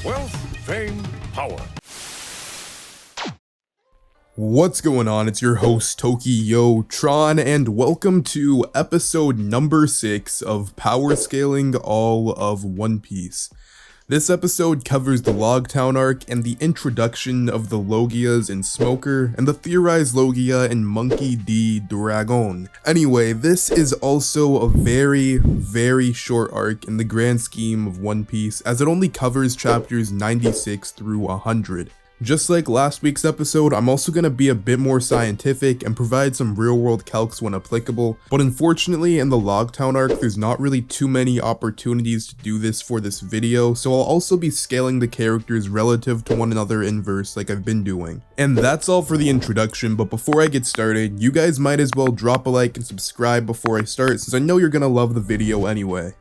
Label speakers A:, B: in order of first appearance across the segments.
A: Wealth, fame, power.
B: What's going on? It's your host Tokyo Tron, and welcome to episode number 6 of Power Scaling All of One Piece. This episode covers the Log Town arc and the introduction of the Logias in Smoker and the theorized Logia in Monkey D. Dragon. Anyway, this is also a very short arc in the grand scheme of One Piece, as it only covers chapters 96 through 100. Just like last week's episode, I'm also going to be a bit more scientific and provide some real-world calcs when applicable, but unfortunately in the Log Town arc there's not really too many opportunities to do this for this video, so I'll also be scaling the characters relative to one another in verse like I've been doing. And that's all for the introduction, but before I get started, you guys might as well drop a like and subscribe before I start, since I know you're gonna love the video anyway.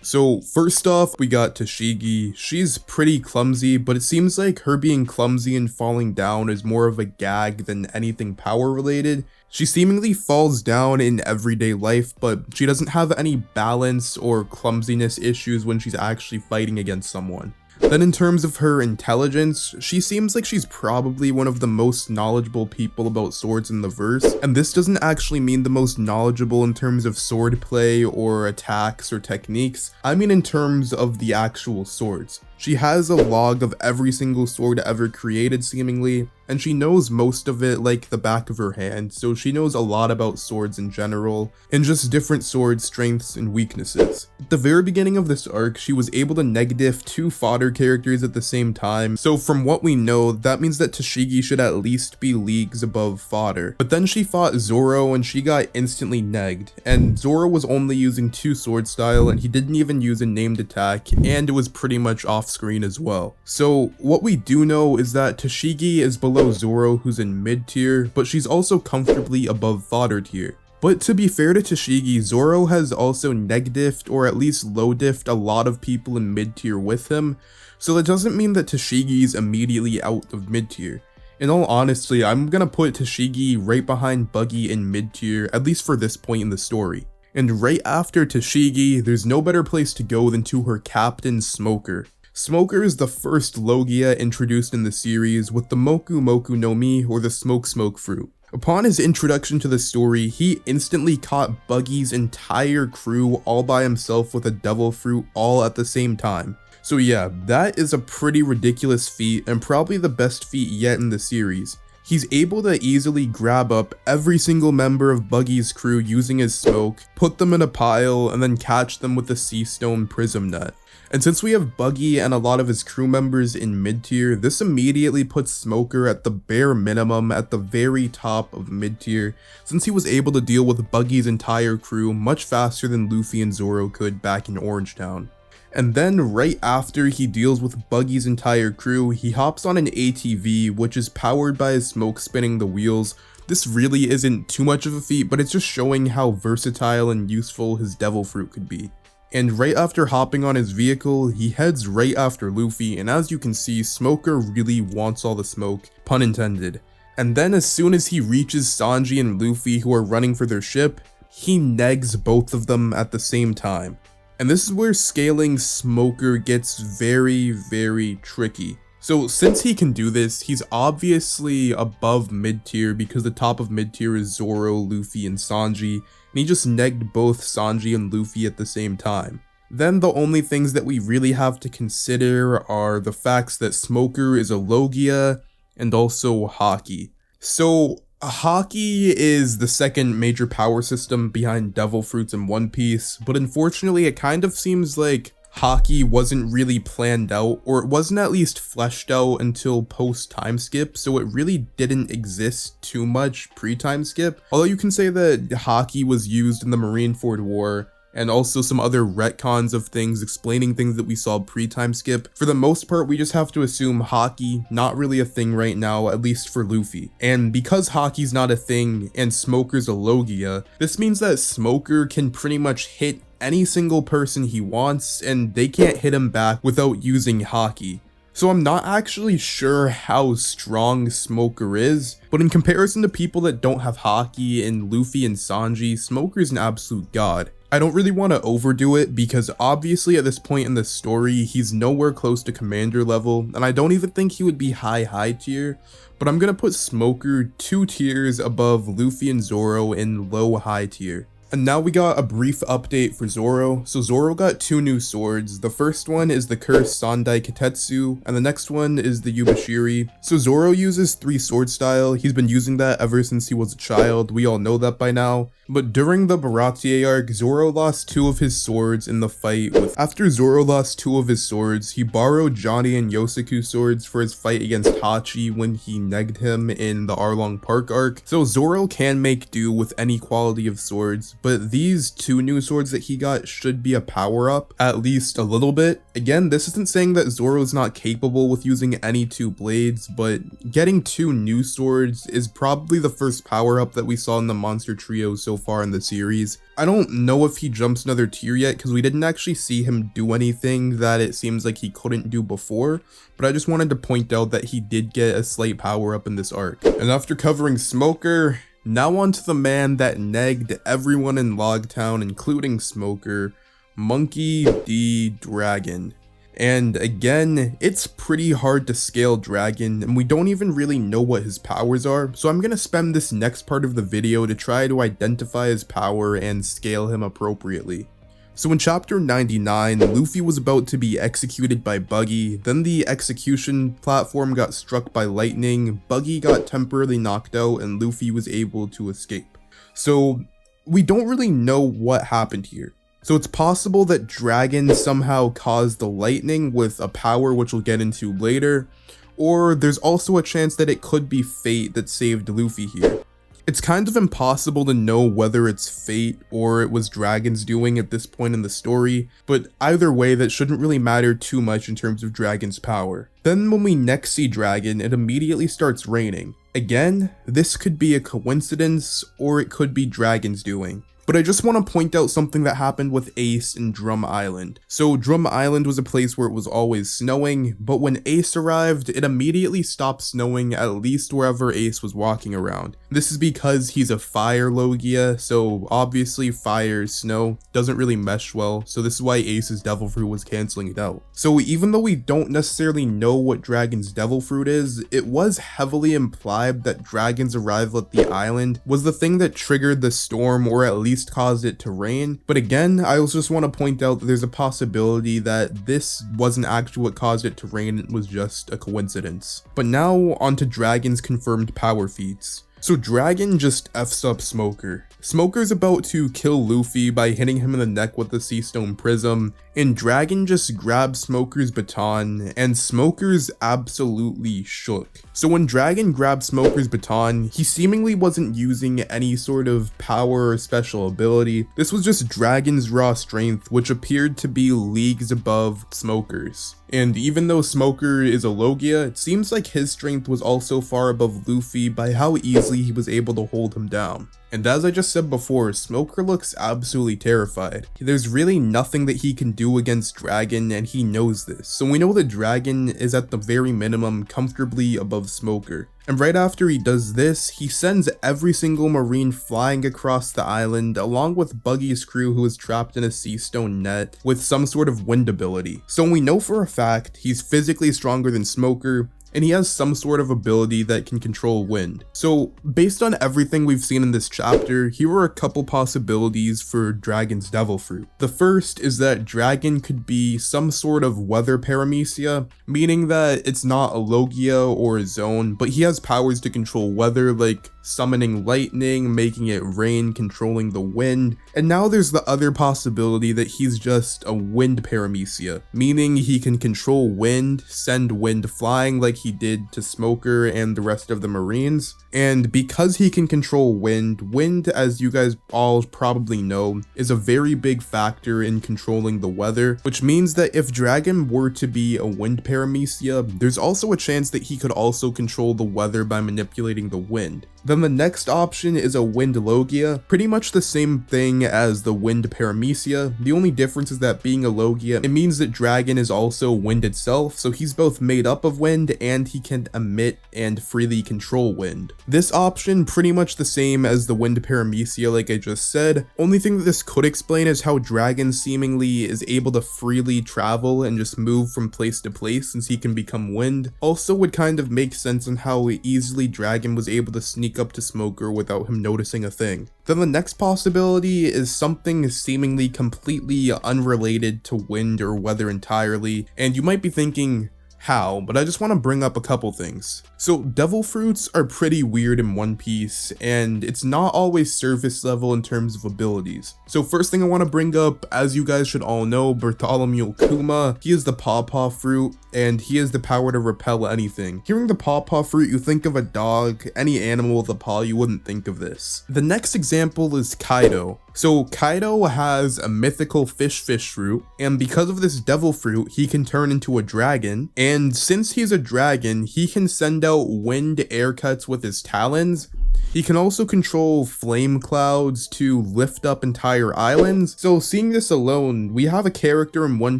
B: So first off, we got Tashigi. She's pretty clumsy, but it seems like her being clumsy and falling down is more of a gag than anything power related. She seemingly falls down in everyday life, but she doesn't have any balance or clumsiness issues when she's actually fighting against someone. Then in terms of her intelligence, she seems like she's probably one of the most knowledgeable people about swords in the verse, and this doesn't actually mean the most knowledgeable in terms of swordplay or attacks or techniques, I mean in terms of the actual swords. She has a log of every single sword ever created seemingly, and she knows most of it like the back of her hand, so she knows a lot about swords in general, and just different sword strengths and weaknesses. At the very beginning of this arc, she was able to negative 2 fodder characters at the same time, so from what we know, that means that Tashigi should at least be leagues above fodder. But then she fought Zorro and she got instantly negged, and Zorro was only using 2 sword style and he didn't even use a named attack, and it was pretty much off screen as well. So what we do know is that Tashigi is below Zorro, who's in mid tier, but she's also comfortably above fodder tier. But to be fair to Tashigi, Zorro has also neg-diffed or at least low-diffed a lot of people in mid tier with him, so that doesn't mean that Tashigi's immediately out of mid tier. In all honesty, I'm gonna put Tashigi right behind Buggy in mid tier, at least for this point in the story. And right after Tashigi, there's no better place to go than to her captain Smoker. Smoker is the first Logia introduced in the series with the Moku Moku no Mi, or the Smoke fruit. Upon his introduction to the story, he instantly caught Buggy's entire crew all by himself with a devil fruit all at the same time. So yeah, that is a pretty ridiculous feat and probably the best feat yet in the series. He's able to easily grab up every single member of Buggy's crew using his smoke, put them in a pile, and then catch them with the Sea Stone Prism Net. And since we have Buggy and a lot of his crew members in mid tier, this immediately puts Smoker at the bare minimum at the very top of mid tier, since he was able to deal with Buggy's entire crew much faster than Luffy and Zorro could back in Orange Town. And then right after he deals with Buggy's entire crew, he hops on an ATV, which is powered by his smoke spinning the wheels. This really isn't too much of a feat, but it's just showing how versatile and useful his devil fruit could be. And right after hopping on his vehicle, he heads right after Luffy, and as you can see, Smoker really wants all the smoke, pun intended. And then as soon as he reaches Sanji and Luffy, who are running for their ship, he negs both of them at the same time. And this is where scaling Smoker gets very tricky. So since he can do this, he's obviously above mid tier because the top of mid tier is Zorro, Luffy, and Sanji, and he just negged both Sanji and Luffy at the same time. Then the only things that we really have to consider are the facts that Smoker is a Logia and also Haki. So Haki is the second major power system behind Devil Fruits in One Piece, but unfortunately it kind of seems like Haki wasn't really planned out, or it wasn't at least fleshed out until post time skip, so it really didn't exist too much pre-time skip. Although you can say that Haki was used in the Marineford War, and also some other retcons of things explaining things that we saw pre-time skip. For the most part, we just have to assume Haki not really a thing right now, at least for Luffy. And because Haki's not a thing and Smoker's a Logia, this means that Smoker can pretty much hit any single person he wants and they can't hit him back without using Haki. So I'm not actually sure how strong Smoker is, but in comparison to people that don't have Haki and Luffy and Sanji, Smoker's an absolute god. I don't really want to overdo it because obviously at this point in the story, he's nowhere close to commander level, and I don't even think he would be high tier, but I'm gonna put Smoker 2 tiers above Luffy and Zorro in low high tier. And now we got a brief update for Zorro. So Zorro got 2 new swords. The first one is the cursed Sandai Kitetsu, and the next one is the Yubashiri. So Zorro uses 3 sword style. He's been using that ever since he was a child. We all know that by now. But during the Baratie arc, Zorro lost 2 of his swords in the fight. After Zorro lost 2 of his swords, he borrowed Johnny and Yosaku's swords for his fight against Hachi when he negged him in the Arlong Park arc. So Zorro can make do with any quality of swords, but these 2 new swords that he got should be a power up, at least a little bit. Again, this isn't saying that Zorro is not capable with using any 2 blades, but getting 2 new swords is probably the first power up that we saw in the monster trio so far in the series. I don't know if he jumps another tier yet because we didn't actually see him do anything that it seems like he couldn't do before, but I just wanted to point out that he did get a slight power up in this arc. And after covering Smoker, now on to the man that negged everyone in Logue Town, including Smoker, Monkey D. Dragon. And again, it's pretty hard to scale Dragon, and we don't even really know what his powers are, so I'm gonna spend this next part of the video to try to identify his power and scale him appropriately. So in chapter 99, Luffy was about to be executed by Buggy, then the execution platform got struck by lightning, Buggy got temporarily knocked out, and Luffy was able to escape. So we don't really know what happened here. So it's possible that Dragon somehow caused the lightning with a power which we'll get into later, or there's also a chance that it could be Fate that saved Luffy here. It's kind of impossible to know whether it's Fate or it was Dragon's doing at this point in the story, but either way that shouldn't really matter too much in terms of Dragon's power. Then when we next see Dragon, it immediately starts raining. Again, this could be a coincidence or it could be Dragon's doing. But I just want to point out something that happened with Ace in Drum Island. So Drum Island was a place where it was always snowing, but when Ace arrived, it immediately stopped snowing at least wherever Ace was walking around. This is because he's a fire Logia, so obviously fire, snow, doesn't really mesh well, so this is why Ace's Devil Fruit was canceling it out. So even though we don't necessarily know what Dragon's Devil Fruit is, it was heavily implied that Dragon's arrival at the island was the thing that triggered the storm or at least caused it to rain. But again, I also just want to point out that there's a possibility that this wasn't actually what caused it to rain, it was just a coincidence. But now onto Dragon's confirmed power feats. So Dragon just F's up Smoker. Smoker's about to kill Luffy by hitting him in the neck with the Sea Stone Prism, and Dragon just grabs Smoker's baton, and Smoker's absolutely shook. So when Dragon grabbed Smoker's baton, he seemingly wasn't using any sort of power or special ability. This was just Dragon's raw strength, which appeared to be leagues above Smoker's. And even though Smoker is a Logia, it seems like his strength was also far above Luffy by how easily he was able to hold him down. And as I just said before, Smoker looks absolutely terrified. There's really nothing that he can do against Dragon, and he knows this. So we know that Dragon is at the very minimum comfortably above Smoker. And right after he does this, he sends every single marine flying across the island along with Buggy's crew who is trapped in a sea stone net with some sort of wind ability. So we know for a fact he's physically stronger than Smoker, and he has some sort of ability that can control wind. So based on everything we've seen in this chapter, here are a couple possibilities for Dragon's Devil Fruit. The first is that Dragon could be some sort of weather paramecia, meaning that it's not a Logia or a zone, but he has powers to control weather like summoning lightning, making it rain, controlling the wind. And now there's the other possibility that he's just a wind paramecia, meaning he can control wind, send wind flying like he did to Smoker and the rest of the Marines. And because he can control wind, as you guys all probably know, is a very big factor in controlling the weather, which means that if Dragon were to be a wind paramecia, there's also a chance that he could also control the weather by manipulating the wind. Then the next option is a Wind Logia, pretty much the same thing as the Wind Paramecia. The only difference is that being a Logia, it means that Dragon is also wind itself, so he's both made up of wind and he can emit and freely control wind. This option pretty much the same as the Wind Paramecia like I just said. Only thing that this could explain is how Dragon seemingly is able to freely travel and just move from place to place since he can become wind. Also would kind of make sense on how easily Dragon was able to sneak up to Smoker without him noticing a thing. Then the next possibility is something seemingly completely unrelated to wind or weather entirely, and you might be thinking, how? But I just want to bring up a couple things. So devil fruits are pretty weird in One Piece, and it's not always surface level in terms of abilities. So first thing I want to bring up, as you guys should all know, Bartholomew Kuma, he is the pawpaw fruit, and he has the power to repel anything. Hearing the pawpaw fruit, you think of a dog, any animal with a paw, you wouldn't think of this. The next example is Kaido. So Kaido has a mythical fish fruit, and because of this devil fruit, he can turn into a dragon, and since he's a dragon, he can send out wind air cuts with his talons. He can also control flame clouds to lift up entire islands. So seeing this alone, we have a character in One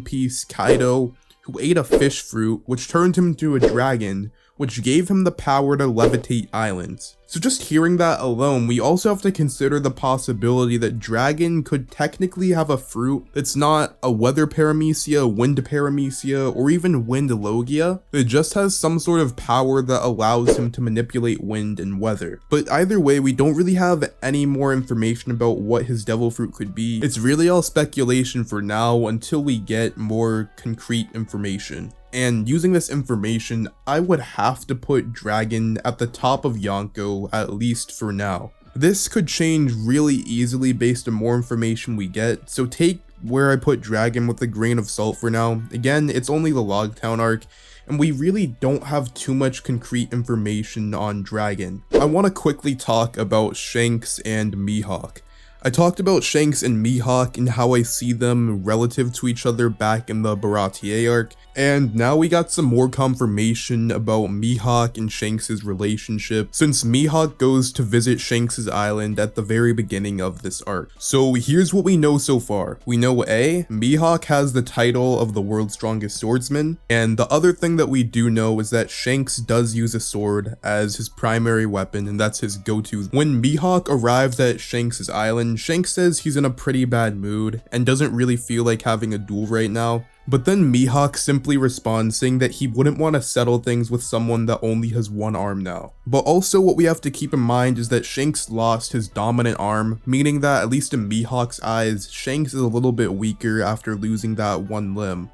B: Piece, Kaido, who ate a fish fruit, which turned him into a dragon, which gave him the power to levitate islands. So just hearing that alone, we also have to consider the possibility that Dragon could technically have a fruit that's not a weather paramecia, wind paramecia, or even wind logia. It just has some sort of power that allows him to manipulate wind and weather. But either way, we don't really have any more information about what his devil fruit could be. It's really all speculation for now until we get more concrete information. And using this information, I would have to put Dragon at the top of Yonko, at least for now. This could change really easily based on more information we get, so take where I put Dragon with a grain of salt for now. Again, it's only the Logtown arc, and we really don't have too much concrete information on Dragon. I want to quickly talk about Shanks and Mihawk. I talked about Shanks and Mihawk and how I see them relative to each other back in the Baratier arc, and now we got some more confirmation about Mihawk and Shanks' relationship since Mihawk goes to visit Shanks' island at the very beginning of this arc. So here's what we know so far. We know A, Mihawk has the title of the world's strongest swordsman, and the other thing that we do know is that Shanks does use a sword as his primary weapon, and that's his go-to. When Mihawk arrives at Shanks' island, Shanks says he's in a pretty bad mood and doesn't really feel like having a duel right now. But then Mihawk simply responds saying that he wouldn't want to settle things with someone that only has one arm now. But also what we have to keep in mind is that Shanks lost his dominant arm, meaning that at least in Mihawk's eyes, Shanks is a little bit weaker after losing that one limb.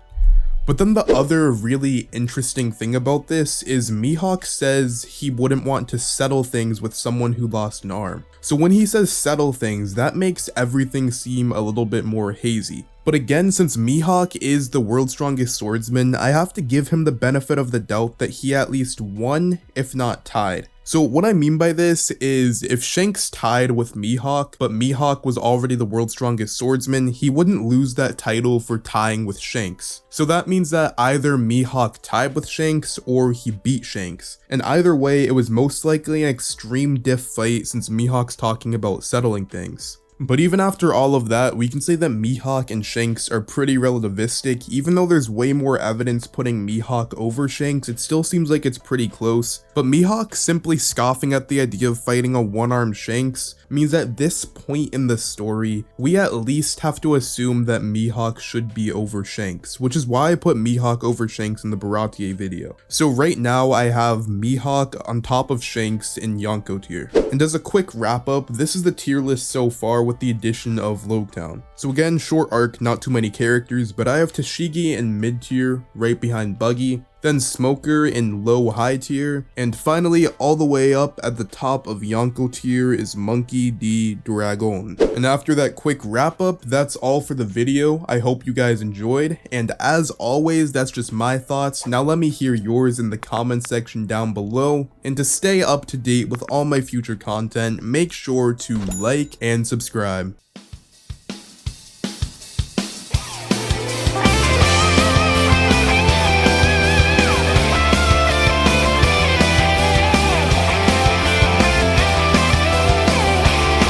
B: But then the other really interesting thing about this is Mihawk says he wouldn't want to settle things with someone who lost an arm. So when he says settle things, that makes everything seem a little bit more hazy. But again, since Mihawk is the world's strongest swordsman, I have to give him the benefit of the doubt that he at least won, if not tied. So what I mean by this is if Shanks tied with Mihawk, but Mihawk was already the world's strongest swordsman, he wouldn't lose that title for tying with Shanks. So that means that either Mihawk tied with Shanks or he beat Shanks. And either way, it was most likely an extreme diff fight since Mihawk's talking about settling things. But even after all of that, we can say that Mihawk and Shanks are pretty relativistic. Even though there's way more evidence putting Mihawk over Shanks, it still seems like it's pretty close. But Mihawk simply scoffing at the idea of fighting a one-armed Shanks means at this point in the story, we at least have to assume that Mihawk should be over Shanks, which is why I put Mihawk over Shanks in the Baratier video. So right now I have Mihawk on top of Shanks in Yonko tier. And as a quick wrap up, this is the tier list so far with the addition of Loguetown. So again, short arc, not too many characters, but I have Tashigi in mid tier, right behind Buggy, then Smoker in low high tier, and finally all the way up at the top of Yonko tier is Monkey D. Dragon. And after that quick wrap up, that's all for the video. I hope you guys enjoyed, and as always, that's just my thoughts. Now let me hear yours in the comment section down below, and to stay up to date with all my future content, make sure to like and subscribe.